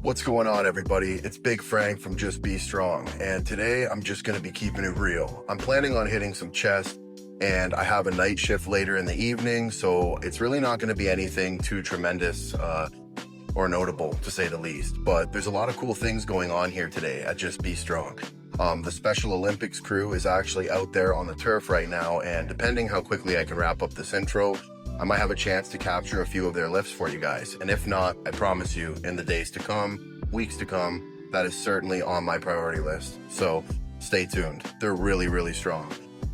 What's going on, everybody? It's Big Frank from Just Be Strong, and today I'm just going to be keeping it real. I'm planning on hitting some chest, and I have a night shift later in the evening, so it's really not going to be anything too tremendous or notable, to say the least. But there's a lot of cool things going on here today at Just Be Strong. The Special Olympics crew is actually out there on the turf right now, and depending how quickly I can wrap up this intro, I might have a chance to capture a few of their lifts for you guys. And if not, I promise you, in the days to come, weeks to come, that is certainly on my priority list. So stay tuned. They're really, really strong.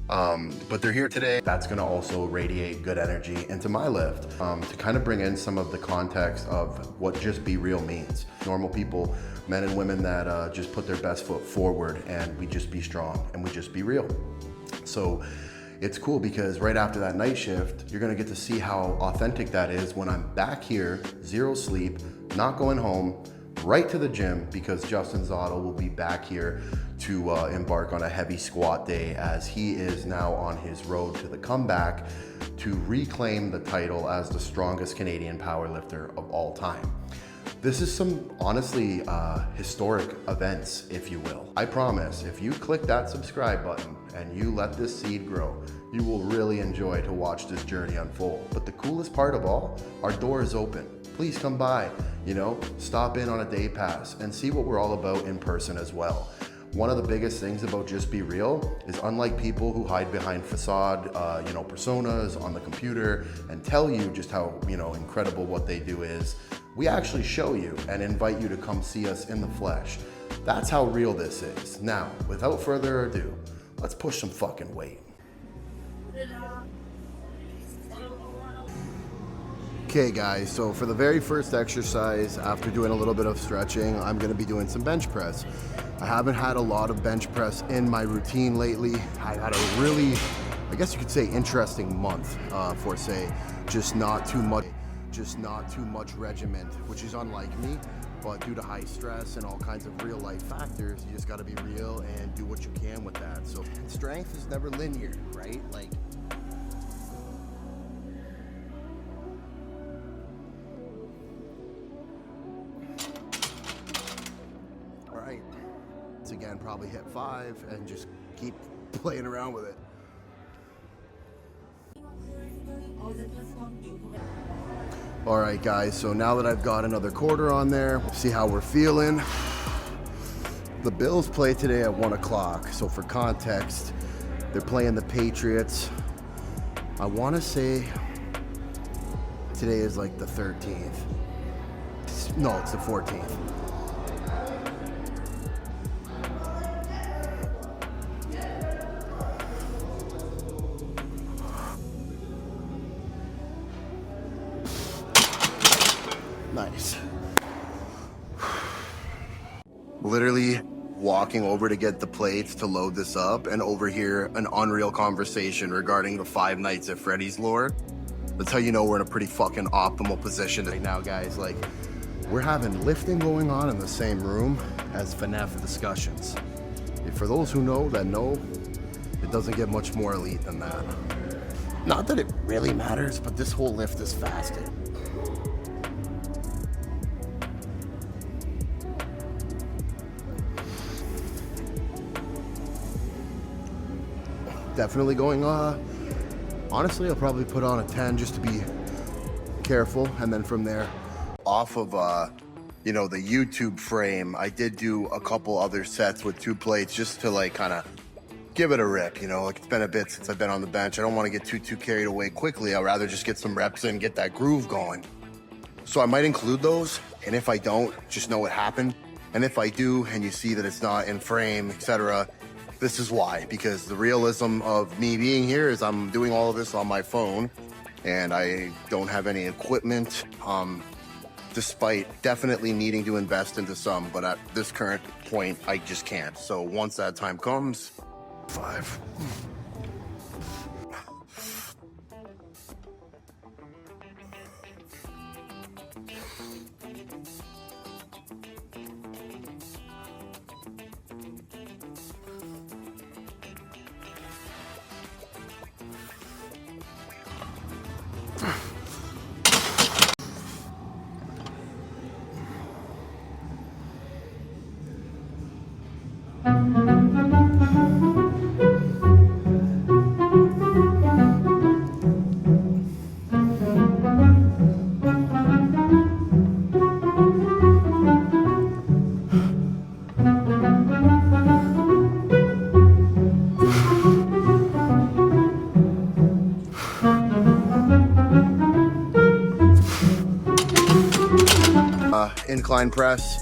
But they're here today. That's gonna also radiate good energy into my lift to kind of bring in some of the context of what Just Be Real means. Normal people, men and women that just put their best foot forward, and we just be strong and we just be real. So it's cool because right after that night shift, you're gonna get to see how authentic that is when I'm back here, zero sleep, not going home, right to the gym, because Justin Zottel will be back here to embark on a heavy squat day, as he is now on his road to the comeback to reclaim the title as the strongest Canadian powerlifter of all time. This is some honestly historic events, if you will. I promise, if you click that subscribe button and you let this seed grow, you will really enjoy to watch this journey unfold. But the coolest part of all, our door is open. Please come by, stop in on a day pass and see what we're all about in person as well. One of the biggest things about Just Be Real is, unlike people who hide behind facade, personas on the computer and tell you just how, incredible what they do is, we actually show you and invite you to come see us in the flesh. That's how real this is. Now, without further ado, let's push some fucking weight. Okay guys, so for the very first exercise, after doing a little bit of stretching, I'm gonna be doing some bench press. I haven't had a lot of bench press in my routine lately. I had a really, I guess you could say, interesting month for say, just not too much regiment, which is unlike me, but due to high stress and all kinds of real life factors, you just gotta be real and do what you can with that. So strength is never linear, right? Again, probably hit 5 and just keep playing around with it. All right guys, so now that I've got another quarter on there, see how we're feeling. The Bills play today at 1 o'clock. So for context, they're playing the Patriots. I want to say today is like the 13th. No, it's the 14th. Nice. Literally walking over to get the plates to load this up and overhear an unreal conversation regarding the 5 Nights at Freddy's lore. That's how you know we're in a pretty fucking optimal position right now, guys. Like, we're having lifting going on in the same room as FNAF discussions. For those who know, it doesn't get much more elite than that. Not that it really matters, but this whole lift is fasted. Definitely going, honestly, I'll probably put on a 10 just to be careful. And then from there, off of, the YouTube frame, I did do a couple other sets with 2 plates just to kind of give it a rip. It's been a bit since I've been on the bench. I don't want to get too carried away quickly. I'd rather just get some reps in, get that groove going. So I might include those. And if I don't, just know what happened. And if I do, and you see that it's not in frame, etc., this is why, because the realism of me being here is I'm doing all of this on my phone and I don't have any equipment, despite definitely needing to invest into some, but at this current point, I just can't. So once that time comes, 5. Incline press.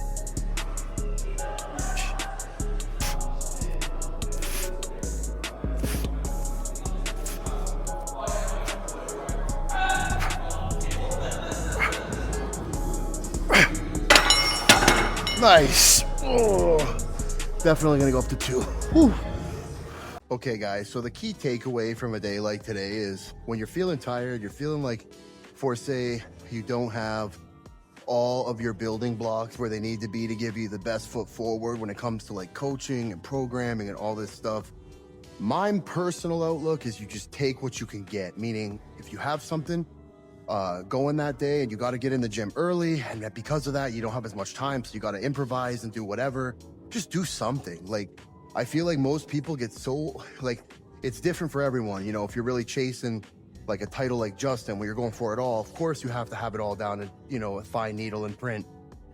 Nice. Oh, definitely gonna go up to 2. Whew. Okay guys, so the key takeaway from a day like today is when you're feeling tired, you're feeling like, for say, you don't have all of your building blocks where they need to be to give you the best foot forward when it comes to like coaching and programming and all this stuff. My personal outlook is you just take what you can get, meaning if you have something going that day and you got to get in the gym early, and that because of that you don't have as much time, so you got to improvise and do whatever, just do something. Like, I feel like most people get so, like, it's different for everyone. You know, if you're really chasing like a title like Justin, where you're going for it all, of course you have to have it all down and, you know, a fine needle and print.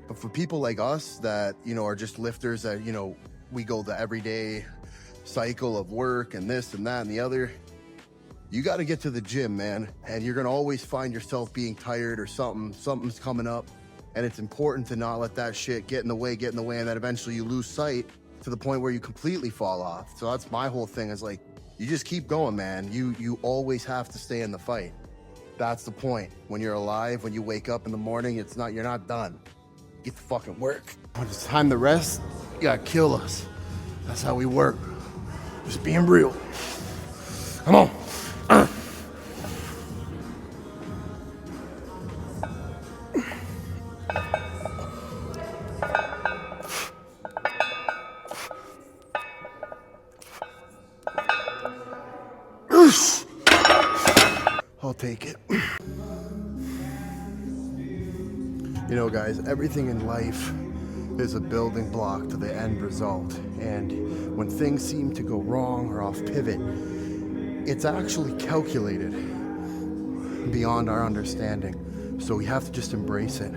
But for people like us that, you know, are just lifters that, you know, we go the everyday cycle of work and this and that and the other, you got to get to the gym, man. And you're going to always find yourself being tired or something's coming up. And it's important to not let that shit get in the way, and then eventually you lose sight to the point where you completely fall off. So that's my whole thing, is like, you just keep going, man. You always have to stay in the fight. That's the point. When you're alive, when you wake up in the morning, you're not done. Get the fucking work. When it's time to rest, you gotta kill us. That's how we work. Just being real. Come on. I'll take it. You know, guys, everything in life is a building block to the end result. And when things seem to go wrong or off pivot, it's actually calculated beyond our understanding. So we have to just embrace it.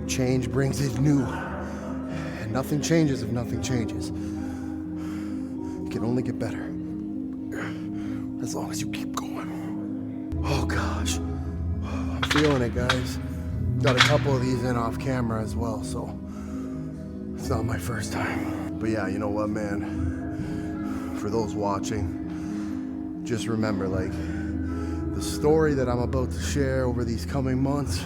Change brings it new. And nothing changes if nothing changes. It can only get better as long as you keep going. Oh gosh, I'm feeling it, guys. Got a couple of these in off camera as well, so it's not my first time. But yeah, you know what, man? For those watching, just remember, like, the story that I'm about to share over these coming months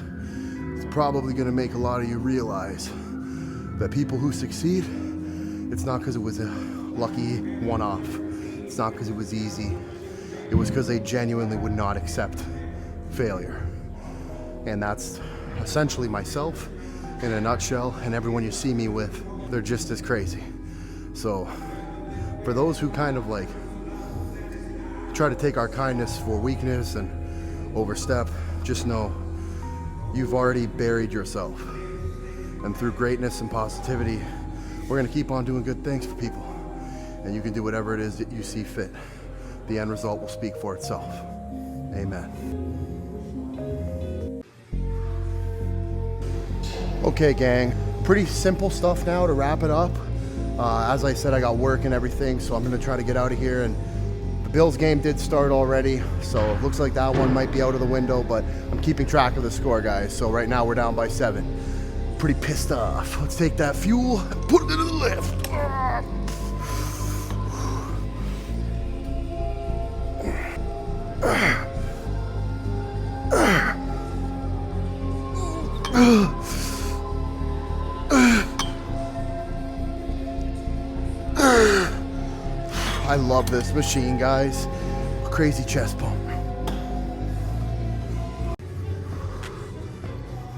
is probably gonna make a lot of you realize that people who succeed, it's not because it was a lucky one-off. It's not because it was easy. It was because they genuinely would not accept failure. And that's essentially myself in a nutshell, and everyone you see me with, they're just as crazy. So for those who kind of like try to take our kindness for weakness and overstep, just know you've already buried yourself. And through greatness and positivity, we're gonna keep on doing good things for people. And you can do whatever it is that you see fit. The end result will speak for itself. Amen. Okay, gang, pretty simple stuff now to wrap it up. As I said, I got work and everything, so I'm gonna try to get out of here. And the Bills game did start already, so it looks like that one might be out of the window, but I'm keeping track of the score, guys. So right now we're down by 7. Pretty pissed off. Let's take that fuel and put it into the lift. I love this machine, guys. A crazy chest pump.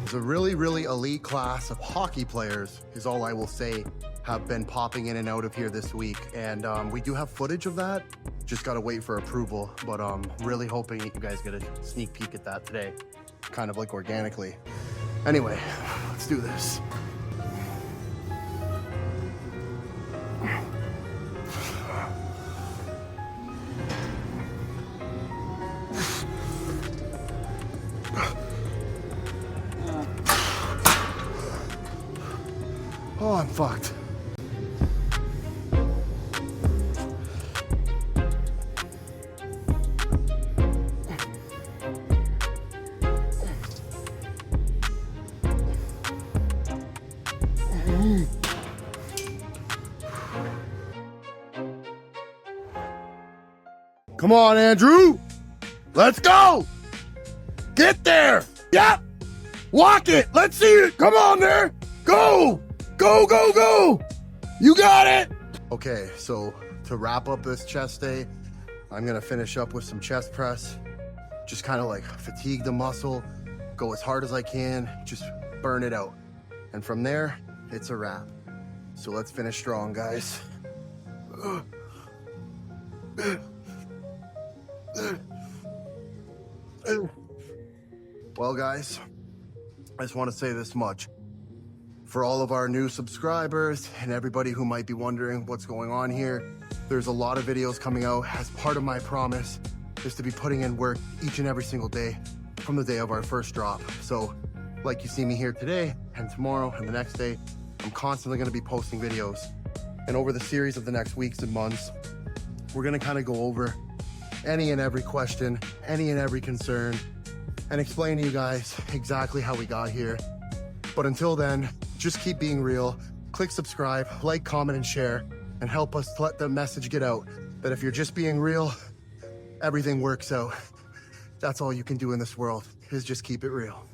It's a really, really elite class of hockey players, is all I will say, have been popping in and out of here this week. And we do have footage of that. Just gotta wait for approval. But really hoping you guys get a sneak peek at that today, kind of like organically. Anyway, let's do this. Oh, I'm fucked. Come on, Andrew. Let's go. Get there. Yep. Walk it. Let's see it. Come on there. Go. Go, go, go. You got it. Okay, so to wrap up this chest day, I'm going to finish up with some chest press. Just kind of like fatigue the muscle, go as hard as I can, just burn it out. And from there, it's a wrap. So let's finish strong, guys. Well, guys, I just want to say this much. For all of our new subscribers and everybody who might be wondering what's going on here, there's a lot of videos coming out. As part of my promise is to be putting in work each and every single day from the day of our first drop. So like you see me here today and tomorrow and the next day, I'm constantly going to be posting videos. And over the series of the next weeks and months, we're going to kind of go over any and every question, any and every concern, and explain to you guys exactly how we got here. But until then, just keep being real. Click subscribe, like, comment, and share, and help us let the message get out that if you're just being real, everything works out. That's all you can do in this world, is just keep it real.